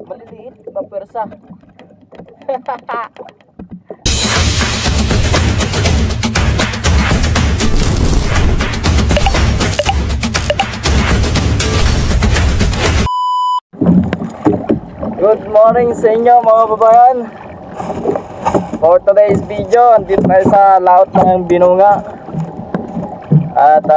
Maliliit, mapwersa. Good morning sa inyo mga babayan. For today's video, andito tayo sa laot ng Binunga. At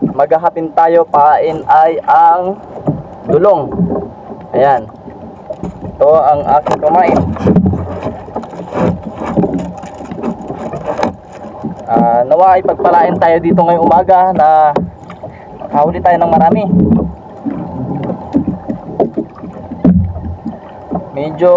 maghahapin tayo. Pain ay ang dulong. Ayan. Ito ang aking kumain. Nawa ay pagpalain tayo dito ngayong umaga na makahuli tayo ng marami. Medyo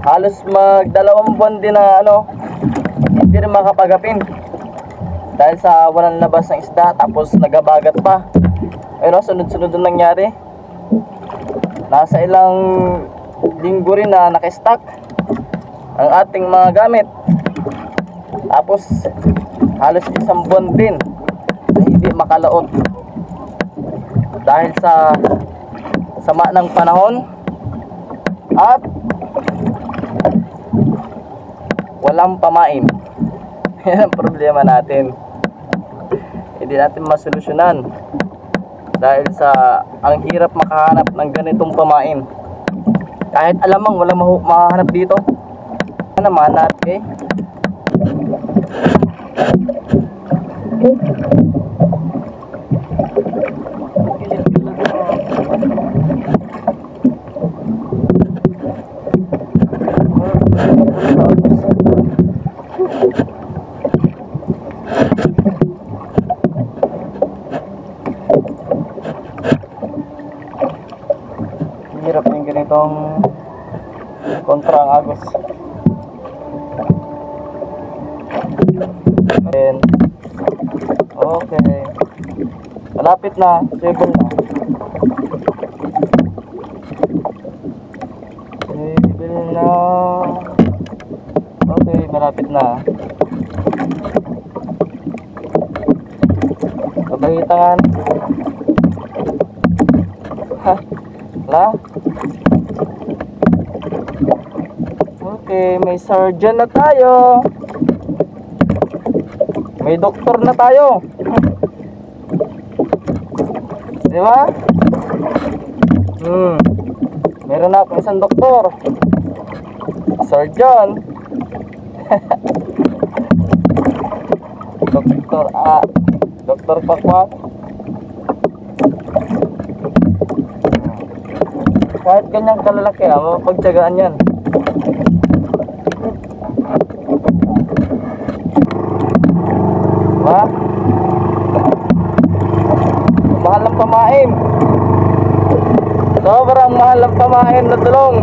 halos magdalawang buwan din na hindi rin makapagapin dahil sa walang labas ng isda, tapos nagabagat pa. Ayun, sunod-sunod na nangyari. Nasa ilang linggo rin na naka-stock ang ating mga gamit, tapos halos isang buwan din na hindi makalaot dahil sa sama ng panahon at walang pamain. Yan ang problema natin. Hindi natin masolusyonan dahil sa ang hirap makahanap ng ganitong pamain. Kahit alamang walang mahanap dito. Ano naman natin, hirap yung ganitong kontra ang agos. And okay, malapit na, stable na. Stable na. Okay, malapit na. Kabahitangan. Ha? La? Okay, may surgeon na tayo. May doktor na tayo. Di ba? Meron na akong isang doktor. Surgeon. Doktor Pakwak. Kahit ganyang kalalaki, mapagtyagaan yan. Diba? Mahal ng pamain. Sobrang mahal ng pamain na dulong.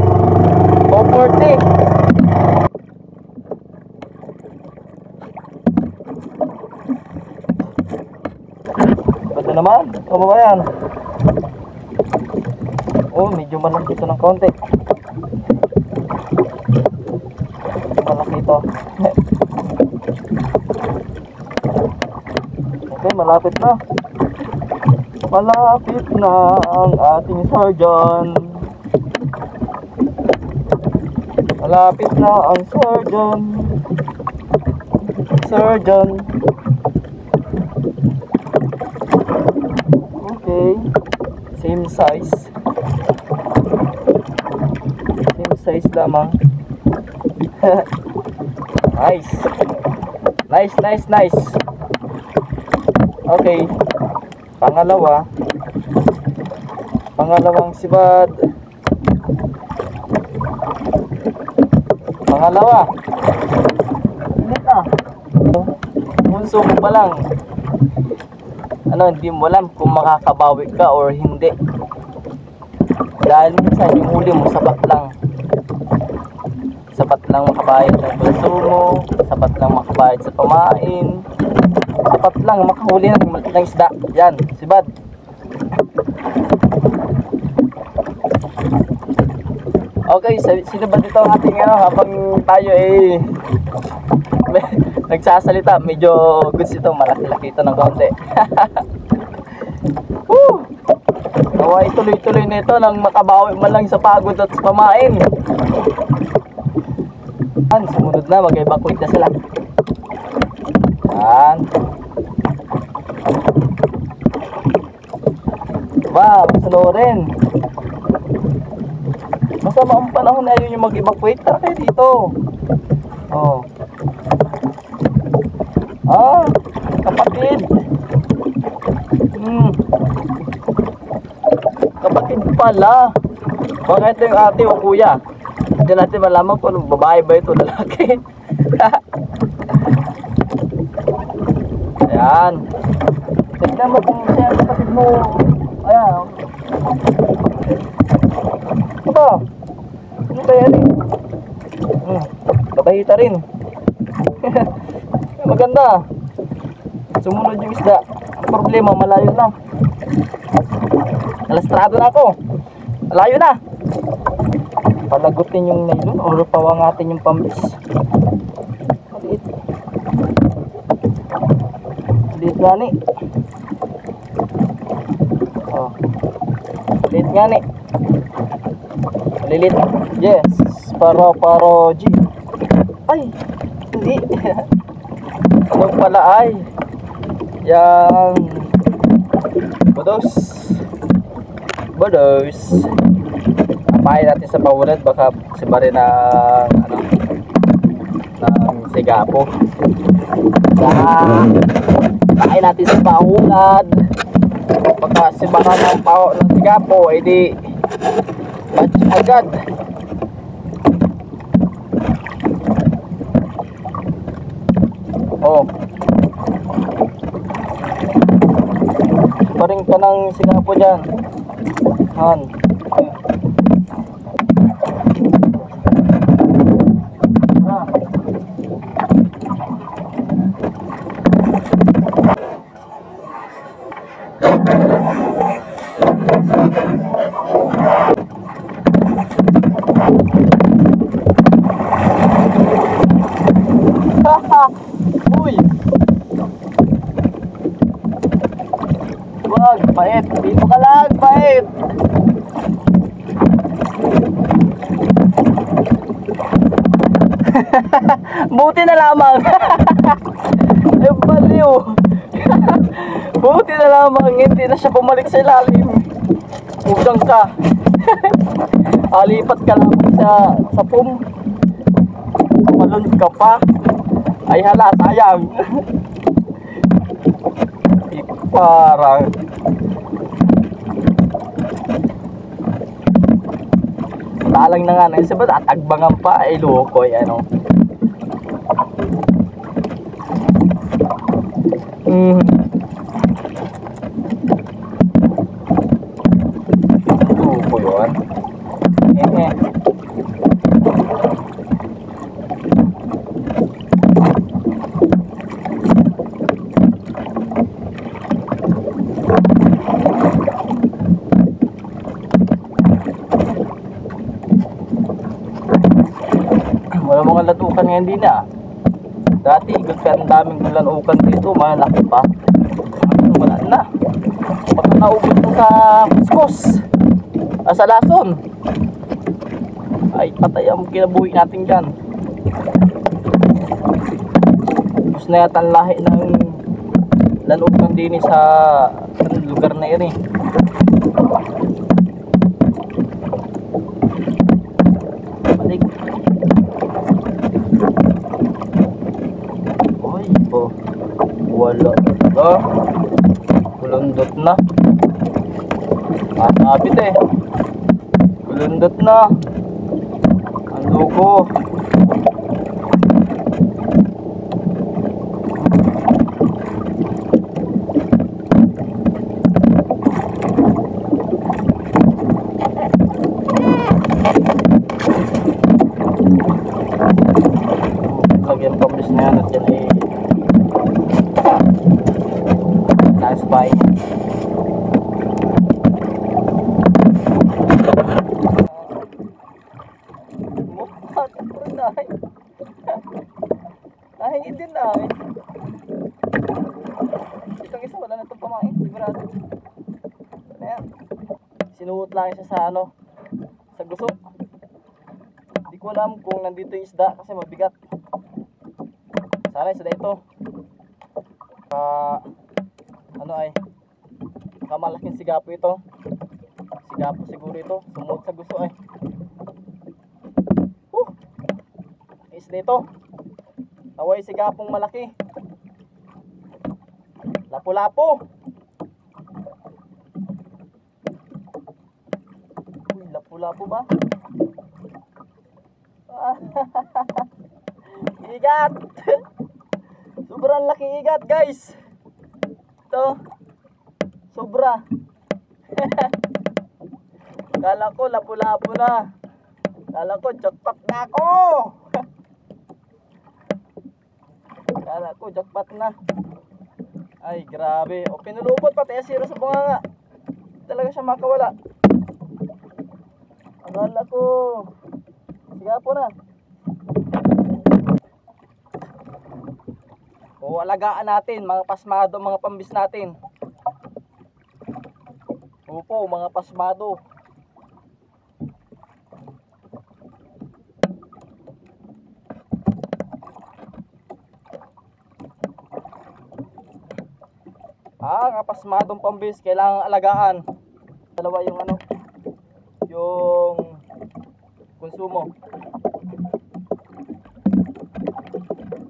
440. Ito naman, kababayan. Oh, medyo malaki ito ng konti. Malaki ito. Okay, malapit na. Malapit na ang ating surgeon. Malapit na ang surgeon. Surgeon. Okay. Same size. Same size lamang. Nice. Nice, nice, nice. Okay. Pangalawang sibad. Pangalawa. Init ah. Bunso mo pa lang. Hindi mo alam kung makakabawi ka or hindi. Dahil minsan yung huli mo sapat lang. Sapat lang makabayad ng bunso mo, sapat lang makabayad sa pamain, sapat lang makahuli ng isda. Yan, sibad. Okay, sino ba dito ang ating habang tayo nagsasalita, medyo goods ito, malaki-laki ito ng konti. Nawa ituloy-tuloy nito nang makabawi man lang sa pagod at sa pamain. Yan, sumunod na, mag-evacuate na sila. Yan. Ba, masunurin. Masama ang panahon na yun yung mag-evacuate. Tara kayo dito. Oh. Ah, kapatid. Kapatid pala. Baka ito yung ate o kuya. Hindi natin malaman kung anong babae ba ito, lalaki. Ayan. Tignan mo kung siya ang kapatid mo. Ayan. Ito ba? Ano kaya rin? Kabahita rin. Maganda. Sumunod yung isda. Ang problema, malayo na. Alastrado na ako. Malayo na. Palagutin yung nylon o pawangatin yung pambis. Maliit. Maliit nga ni. Oh. Maliit nga ni. Malilit. Yes. Paro G. Ay. Hindi. Ano pala ay. Yang. Bodos. Pahay natin sa pawunad, baka sibari ng ano, ng sigapo. Pahay natin sa pawunad, baka sibara ng sigapo, edi match agad. Oh, paring ka ng sigapo dyan. Han. Uy! Wag, pait. Dito ka lang, pait. Buti na lamang. Yung baliw. Buti na lamang, hindi na siya bumalik sa ilalim. Udang ka. Alipat ka lamang sa pum. Tumalon ka pa. Ay hala, sayang. Parang talang na nga na isa ba atagbangan pa ay loko ay ano. Loko yun. Wala mga latukan ngayon din ah. Dati ang daming lanukan dito, malaki pa. Wala na. Baka naubos na sa kuskus. Sa lason. Ay patay ang kinabuhi natin dyan. Gusto na yata ang lahi ng lanukan din sa lugar na yun eh. Balik. Ay po. Wala na. Kulundot na. Masabit eh. Kulundot na. Ang loko. Lagyan pambis na yan at yan ay nice buy. Mukha ka Sinuot lang siya sa ano, sa guso. Hindi ko alam kung nandito yung isda kasi mabigat. Sana isda ito. Ano ay, kamalaking sigapo ito. Sigapo siguro ito. Sumuot sa guso ay. Isda ito. Naway sigapong malaki. Lapu-lapo. Uy, lapu-lapo ba? Igat. Sobrang laki igat, guys. Ito. Sobra. Kala ko lapu-lapo na. Kala ko jackpot na ako. Kala ko jackpot na. Ay, grabe. O, pinulupot pati asira sa bunganga. Talaga siya makawala. Akala ko sigapo na. O, alagaan natin mga pasmado, mga pambis natin. Opo, mga pasmado. Nga pasmadong pambis, kailangang alagaan. Dalawa yung ano, yung konsumo.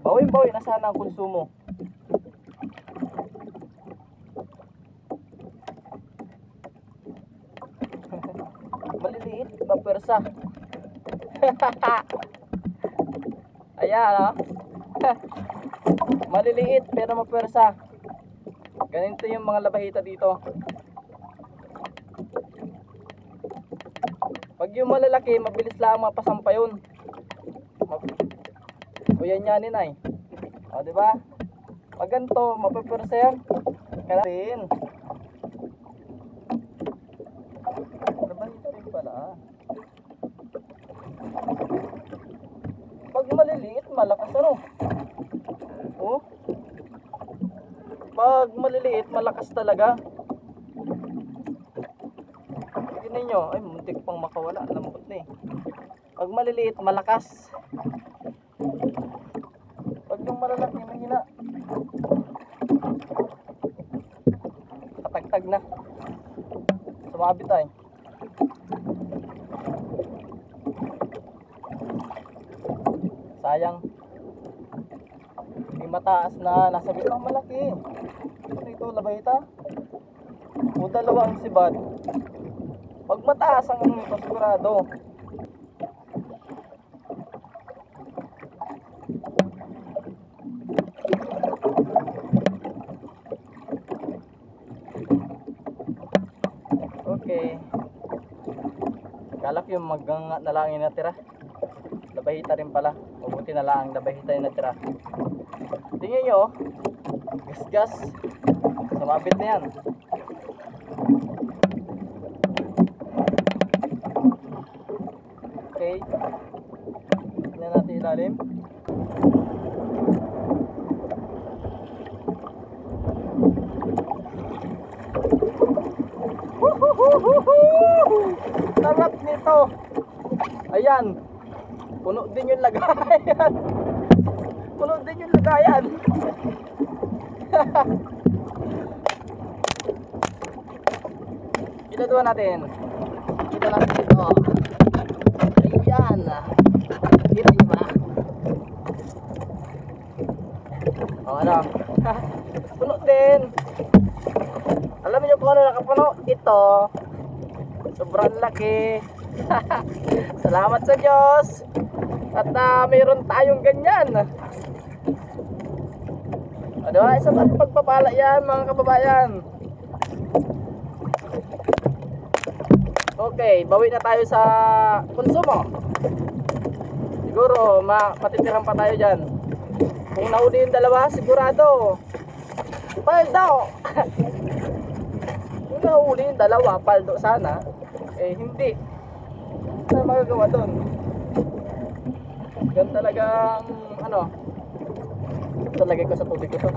Bawin na sana ang konsumo. Maliliit, mapwersa. Ayan, oh. Maliliit pero mapwersa. Ganito yung mga labahita dito. Pag yung malalaki, mabilis lang mapasampa yun. Uyanyanin ay. O, diba? Pag ganito, mapapwersa yan. Kaya rin. Labahita rin pala. Pag maliliit, malakas ano. Oh. Pag maliliit, malakas talaga. Tingnan ninyo, ay muntik pang makawala, lambot na eh. Pag maliliit, malakas. Pag yung malalaki, mahina. Katagtag na. Sumabit tayo. Sayang. May mataas na nasa bitang malaki. Ito labahita. O dalawang sibad. Pag mataas ang ito, sigurado. Okay. Kalak yung maganga na lang yung natira. Labahita rin pala. Mabuti na lang ang labahita yung natira. Tingnan nyo, gas-gas. Sumabit na yan. Okay. Tingnan natin ilalim. Sarap nito. Ayan. Puno din yung lagayan. Puno din yung lagayan. Iladuan natin. Kita natin dito. Ayan. Kita nyo ba? O ano? Puno din. Alam niyo kung ano nakapuno? Ito. Sobrang laki. Salamat sa Diyos. At mayroon tayong ganyan. Ano, isa pa rin pagpapala yan mga kababayan. Okay, bawi na tayo sa konsumo. Siguro matitirahan pa tayo dyan. Kung nahuli yung dalawa, sigurado paldo. Kung nahuli yung dalawa, paldo sana. Eh hindi. Ano magagawa doon? Yan talagang ano, talagay ko sa tubig ito.